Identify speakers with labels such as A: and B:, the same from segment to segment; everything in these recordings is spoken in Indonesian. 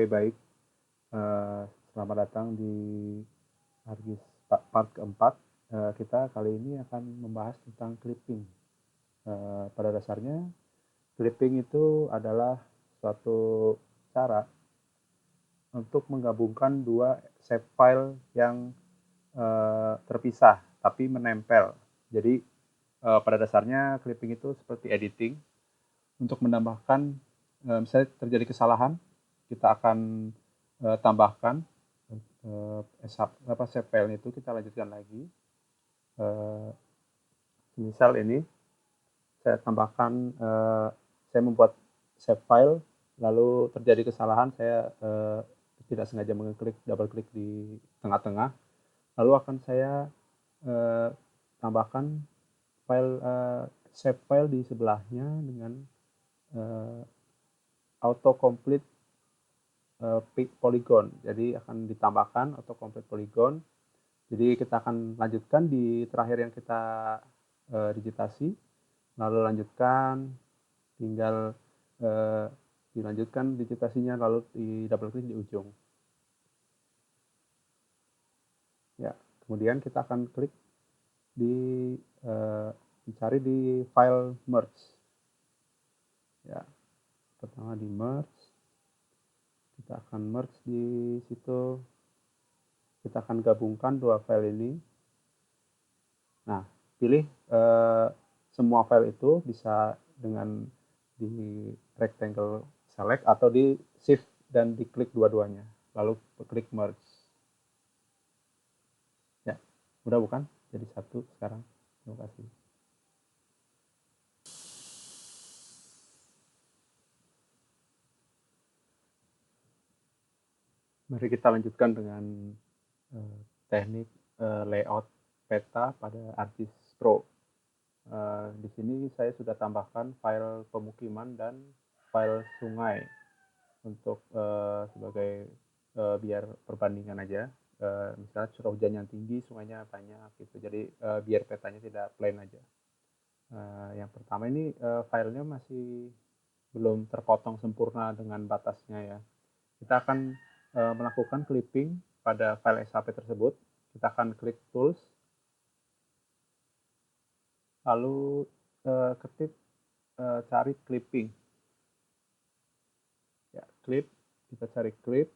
A: Oke, baik. Selamat datang di ARGIS part keempat. Kita kali ini akan membahas tentang clipping. Pada dasarnya, clipping itu adalah suatu cara untuk menggabungkan dua shape file yang terpisah tapi menempel. Jadi pada dasarnya clipping itu seperti editing. Untuk menambahkan, misalnya terjadi kesalahan, kita akan tambahkan shape file itu, kita lanjutkan lagi. Misal ini saya tambahkan, saya membuat shape file, lalu terjadi kesalahan, saya tidak sengaja double klik di tengah-tengah, lalu akan saya tambahkan file shape file di sebelahnya dengan autocomplete polygon. Jadi akan ditambahkan autocomplete polygon. Jadi kita akan lanjutkan di terakhir yang kita digitasi, lalu lanjutkan, tinggal dilanjutkan digitasinya, lalu di double klik di ujung. Ya, kemudian kita akan klik di mencari di file merge. Ya, pertama di merge, kita akan merge di situ, kita akan gabungkan dua file ini. Nah, pilih semua file itu, bisa dengan di rectangle select atau di shift dan diklik dua-duanya, lalu klik merge. Ya, udah bukan? Jadi satu sekarang. Terima kasih. Mari kita lanjutkan dengan teknik layout peta pada ArcGIS Pro. Di sini saya sudah tambahkan file pemukiman dan file sungai untuk sebagai biar perbandingan aja. Misalnya curah hujan yang tinggi, sungainya banyak gitu. Jadi biar petanya tidak plain aja. Yang pertama ini filenya masih belum terpotong sempurna dengan batasnya ya. Kita akan melakukan clipping pada file SHP tersebut. Kita akan klik tools, lalu ketik cari clipping. Ya, clip, kita cari clip.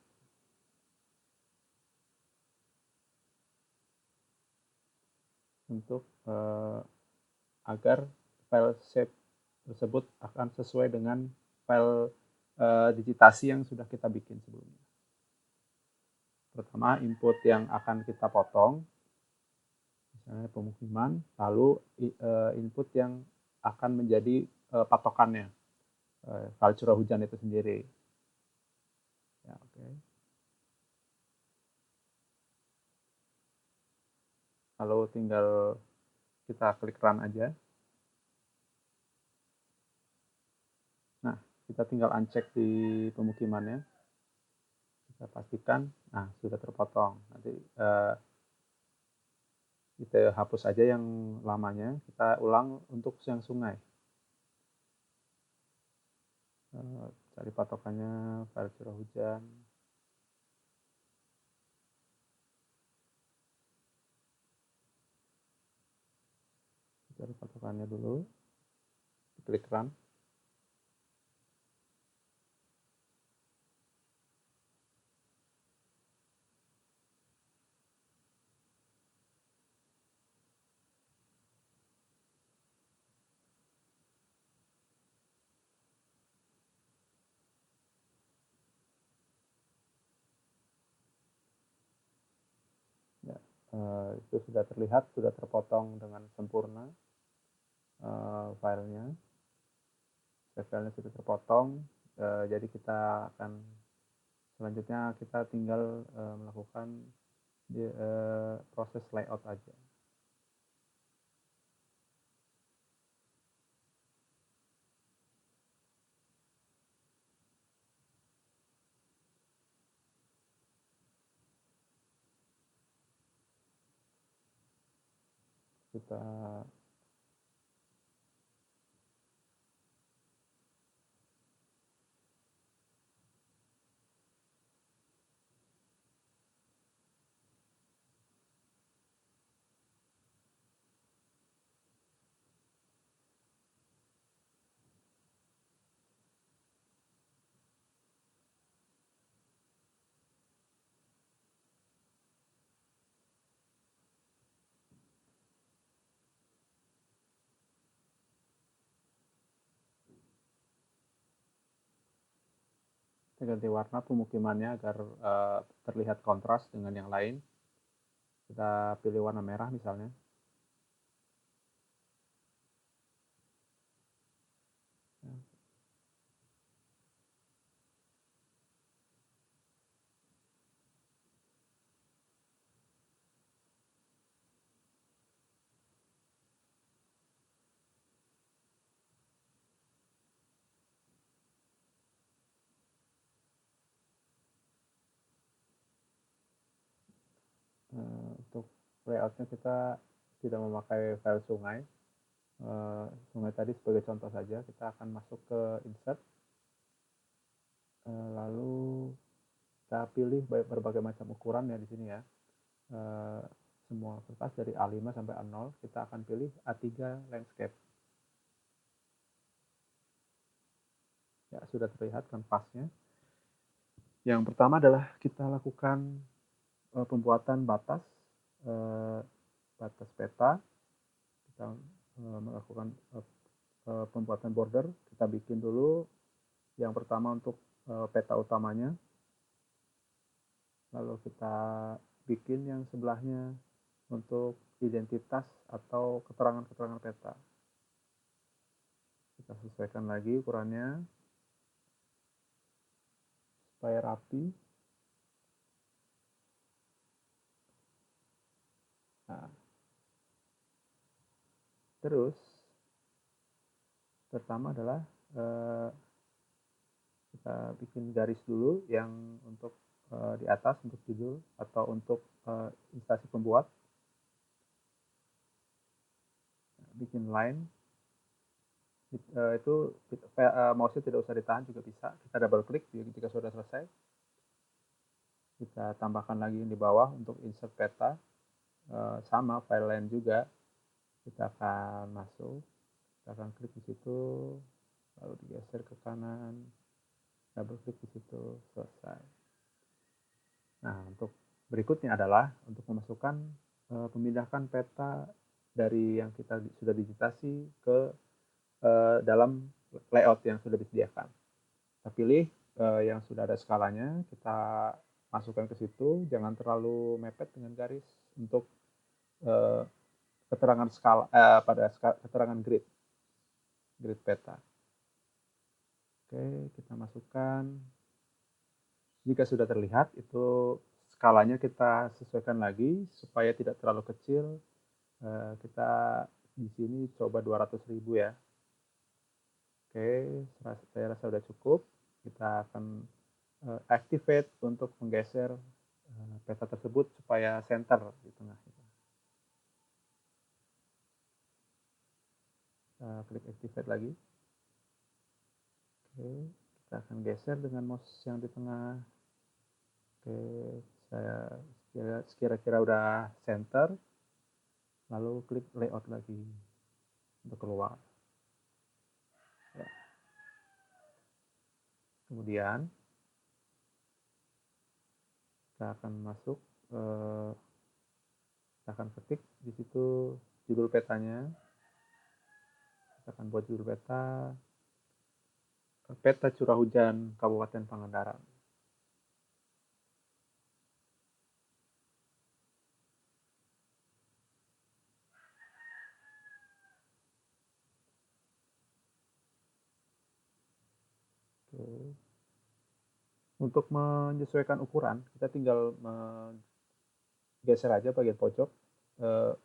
A: Untuk agar file shape tersebut akan sesuai dengan file digitasi yang sudah kita bikin sebelumnya. Pertama, input yang akan kita potong, misalnya pemukiman, lalu input yang akan menjadi patokannya, file curah hujan itu sendiri. Ya, okay. Lalu tinggal kita klik run aja. Nah, kita tinggal uncheck di pemukimannya. Kita pastikan, nah sudah terpotong. Nanti kita hapus aja yang lamanya, kita ulang untuk yang sungai. Cari patokannya, file curah hujan. Cari patokannya dulu, klik run. Ya, itu sudah terlihat, sudah terpotong dengan sempurna filenya. Filenya sudah terpotong, jadi kita akan selanjutnya kita tinggal melakukan proses layout aja. Kita Kita ganti warna pemukimannya agar terlihat kontras dengan yang lain. Kita pilih warna merah misalnya. Untuk layoutnya kita tidak memakai file sungai. Sungai tadi sebagai contoh saja, kita akan masuk ke insert, lalu kita pilih berbagai macam ukuran ya di sini ya. Semua kertas dari A5 sampai A0, kita akan pilih A3 landscape. Ya, sudah terlihat kanvasnya. Yang pertama adalah kita lakukan pembuatan batas peta. Kita melakukan pembuatan border. Kita bikin dulu yang pertama untuk peta utamanya, lalu kita bikin yang sebelahnya untuk identitas atau keterangan-keterangan peta. Kita sesuaikan lagi ukurannya supaya rapi. Nah, terus pertama adalah kita bikin garis dulu yang untuk di atas untuk judul atau untuk instansi pembuat. Bikin line itu mouse-nya tidak usah ditahan juga bisa. Kita double klik jika sudah selesai. Kita tambahkan lagi di bawah untuk insert peta. Sama file line juga. Kita akan masuk, kita akan klik di situ, lalu digeser ke kanan, double klik di situ, selesai. Nah, untuk berikutnya adalah untuk memasukkan memindahkan peta dari yang kita sudah digitasi ke dalam layout yang sudah disediakan. Kita pilih yang sudah ada skalanya, kita masukkan ke situ, jangan terlalu mepet dengan garis untuk keterangan skala pada keterangan grid peta. Oke, kita masukkan. Jika sudah terlihat, itu skalanya kita sesuaikan lagi supaya tidak terlalu kecil. Kita di sini coba 200.000 ya. Oke, saya rasa sudah cukup. Kita akan activate untuk menggeser peta tersebut supaya center di tengah. Klik activate lagi. Oke, kita akan geser dengan mouse yang di tengah. Oke, saya kira-kira udah center. Lalu klik layout lagi untuk keluar. Ya. Kemudian kita akan masuk, kita akan ketik di situ judul petanya. Kita akan buat judul peta curah hujan Kabupaten Pangandaran. Oke. Untuk menyesuaikan ukuran, kita tinggal geser aja bagian pojok,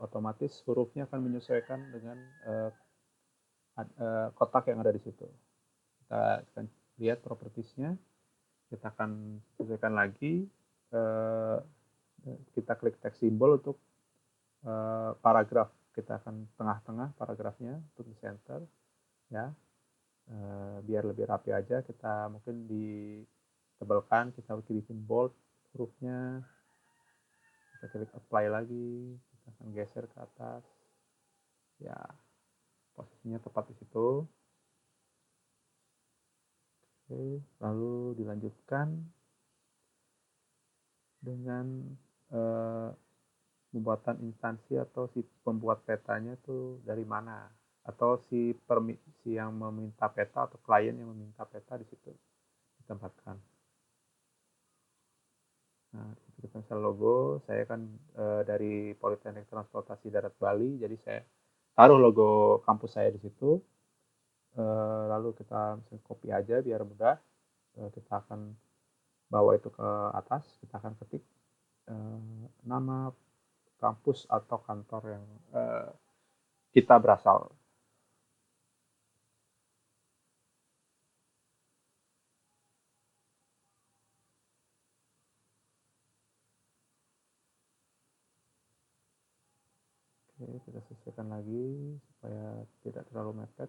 A: otomatis hurufnya akan menyesuaikan dengan kotak yang ada di situ. Kita akan lihat propertiesnya, kita akan sesuaikan lagi, kita klik text symbol untuk paragraf, kita akan tengah-tengah paragrafnya untuk di center ya, biar lebih rapi aja. Kita mungkin ditebelkan, kita bikin bold hurufnya, kita klik apply lagi, kita akan geser ke atas ya, posisinya tepat di situ. Oke, lalu dilanjutkan dengan pembuatan instansi atau si pembuat petanya itu dari mana, atau si yang meminta peta atau klien yang meminta peta di situ ditempatkan. Nah, di situ kita bisa logo. Saya kan dari Politeknik Transportasi Darat Bali, jadi saya taruh logo kampus saya di situ. Lalu kita bisa copy aja biar mudah. Kita akan bawa itu ke atas, kita akan ketik nama kampus atau kantor yang kita berasal. Oke, kita sesuaikan lagi supaya tidak terlalu mepet.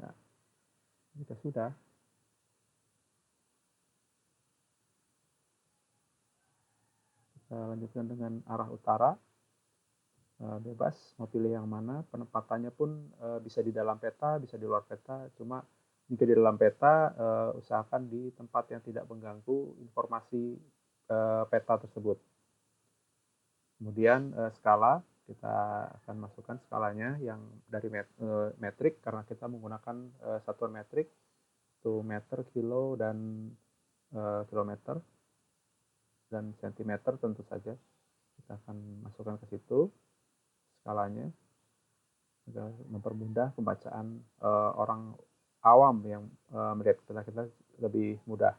A: Ya, kita sudah. Kita lanjutkan dengan arah utara. Bebas mau pilih yang mana, penempatannya pun bisa di dalam peta, bisa di luar peta. Cuma jika di dalam peta, usahakan di tempat yang tidak mengganggu informasi peta tersebut. Kemudian skala, kita akan masukkan skalanya yang dari metrik, karena kita menggunakan satuan metrik, itu meter, kilo, dan kilometer, dan sentimeter tentu saja. Kita akan masukkan ke situ skalanya, agar mempermudah pembacaan orang awam yang melihat kita lebih mudah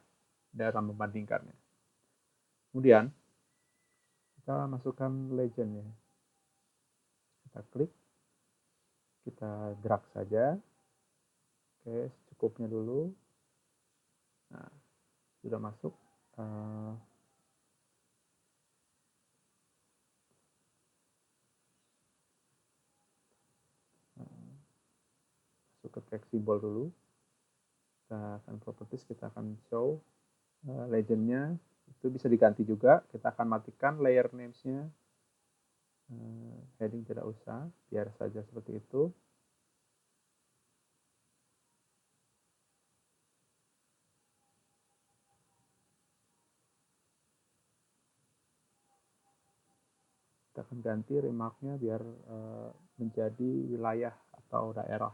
A: dalam membandingkannya. Kemudian kita masukkan legendnya, kita klik, kita drag saja. Oke, secukupnya dulu. Nah, sudah masuk. Masuk ke text simbol dulu. Kita akan properties, kita akan show legendnya. Itu bisa diganti juga. Kita akan matikan layer names-nya. Heading tidak usah, biar saja seperti itu. Kita akan ganti remarknya biar menjadi wilayah atau daerah.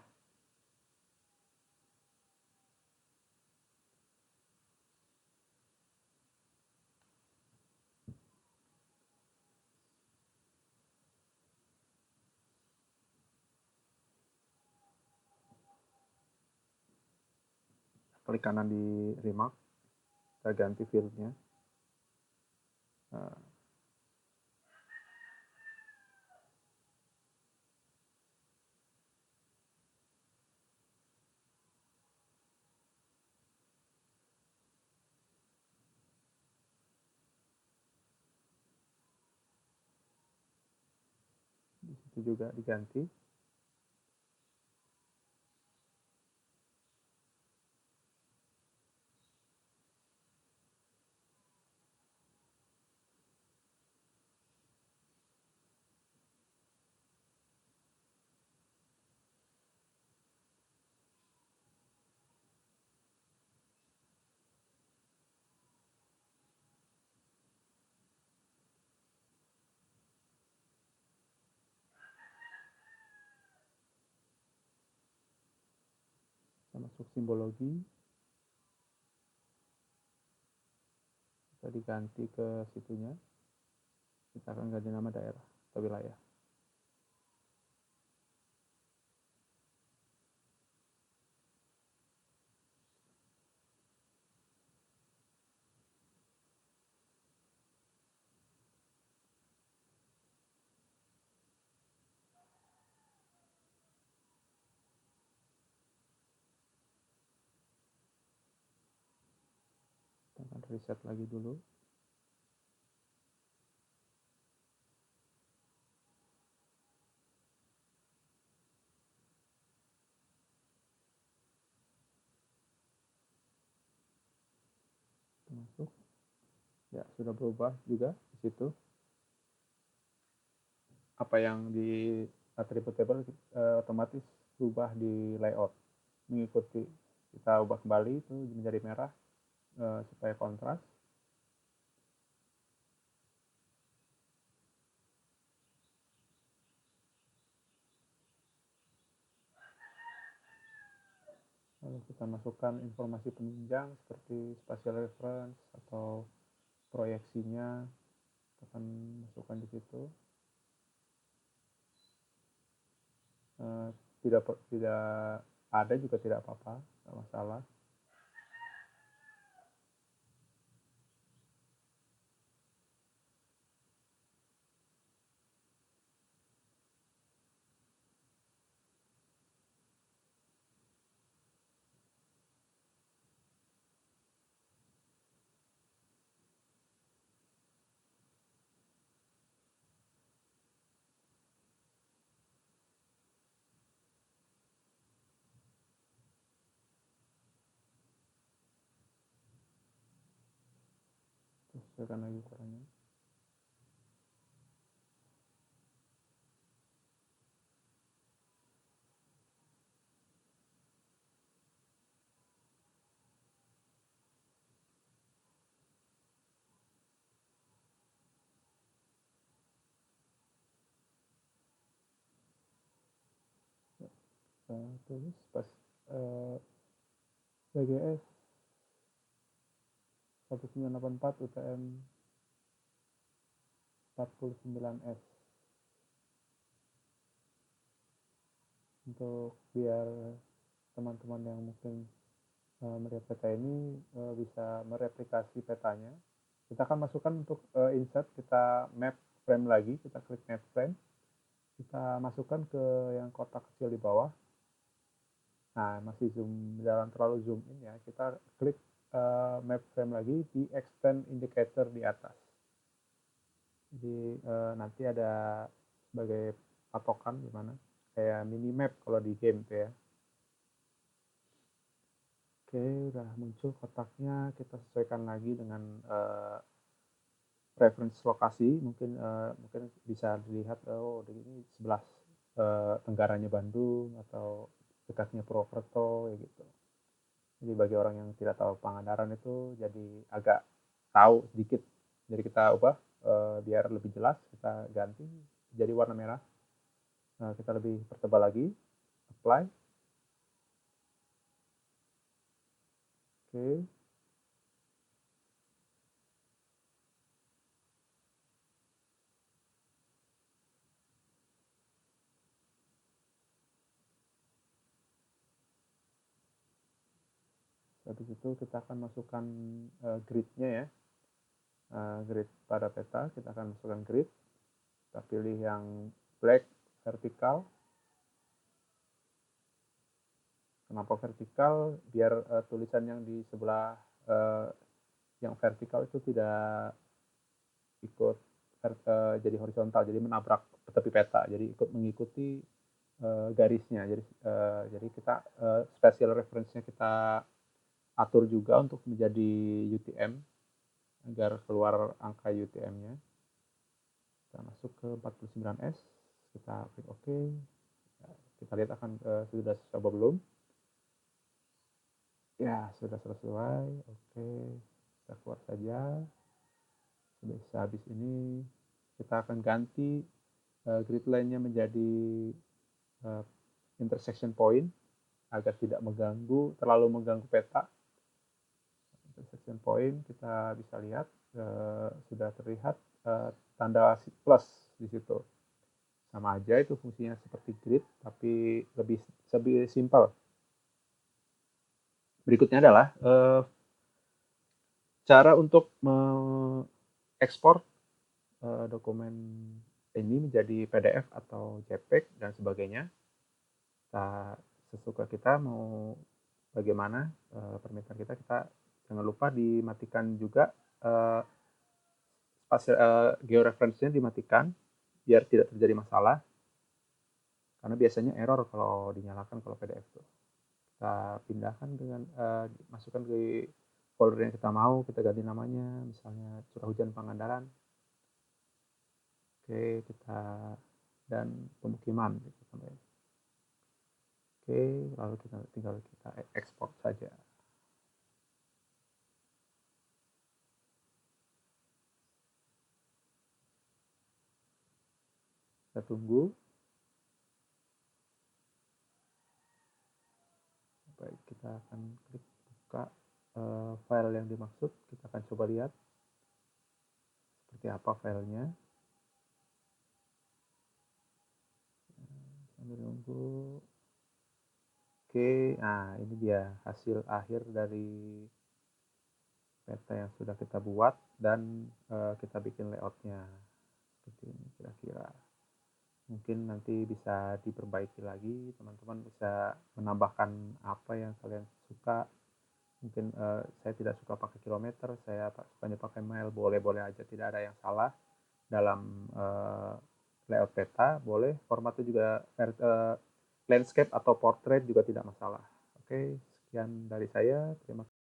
A: Klik kanan di remark, kita ganti fieldnya. Di situ juga diganti. Kita masuk simbologi, kita diganti ke situnya. Kita akan ganti nama daerah atau wilayah. Kita akan reset lagi dulu. Kita masuk. Ya, sudah berubah juga di situ. Apa yang di attributable otomatis berubah di layout. Mengikuti, kita ubah kembali itu menjadi merah supaya kontras. Lalu kita masukkan informasi penunjang seperti spatial reference atau proyeksinya, kita akan masukkan di situ. Tidak ada juga tidak apa-apa, tidak masalah. Terus sesuaikan lagi ukurannya. Tulis pas BGS 1984 UTM 49S untuk biar teman-teman yang mungkin melihat peta ini bisa mereplikasi petanya. Kita akan masukkan untuk insert, kita map frame lagi, kita klik map frame, kita masukkan ke yang kotak kecil di bawah. Nah, masih zoom, jangan terlalu zoom in ya, kita klik map frame lagi di extend indicator di atas. Jadi nanti ada sebagai patokan gimana, kayak minimap kalau di game tuh ya. Oke, udah muncul kotaknya, kita sesuaikan lagi dengan reference lokasi. Mungkin bisa dilihat, oh ini sebelah tenggaranya Bandung atau dekatnya Purwokerto ya gitu. Jadi bagi orang yang tidak tahu Pangandaran itu jadi agak tahu sedikit. Jadi kita ubah biar lebih jelas, kita ganti jadi warna merah. Kita lebih pertebal lagi, apply. Oke. Habis itu kita akan masukkan grid-nya ya. Grid pada peta, kita akan masukkan grid. Kita pilih yang black vertikal. Kenapa vertikal? Biar tulisan yang di sebelah yang vertikal itu tidak ikut jadi horizontal, jadi menabrak tepi peta, jadi ikut mengikuti garisnya. Jadi kita spatial reference-nya kita atur juga untuk menjadi UTM agar keluar angka UTM-nya. Kita masuk ke 49S, kita klik OK. Kita lihat akan sudah coba belum. Ya, sudah selesai. Oke, kita keluar saja. Sudah habis ini kita akan ganti grid line-nya menjadi intersection point agar tidak terlalu mengganggu peta. Intersection point kita bisa lihat sudah terlihat tanda plus di situ. Sama aja itu fungsinya seperti grid, tapi lebih simpel. Berikutnya adalah cara untuk mengekspor dokumen ini menjadi PDF atau JPEG dan sebagainya. Sesuka kita mau bagaimana permintaan kita jangan lupa dimatikan juga georeference-nya dimatikan biar tidak terjadi masalah, karena biasanya error kalau dinyalakan kalau PDF itu. Kita pindahkan dengan masukkan ke folder yang kita mau, kita ganti namanya, misalnya Curah Hujan Pangandaran. Oke, dan pemukiman. Oke, lalu tinggal kita ekspor saja. Kita tunggu. Baik, kita akan klik buka file yang dimaksud. Kita akan coba lihat seperti apa filenya. Sambil nunggu. Oke, nah ini dia hasil akhir dari peta yang sudah kita buat dan kita bikin layoutnya seperti ini kira-kira. Mungkin nanti bisa diperbaiki lagi, teman-teman bisa menambahkan apa yang kalian suka. Mungkin saya tidak suka pakai kilometer, saya sukanya pakai mile, boleh-boleh aja, tidak ada yang salah dalam layout peta. Boleh formatnya juga landscape atau portrait juga tidak masalah. Oke, sekian dari saya, terima kasih.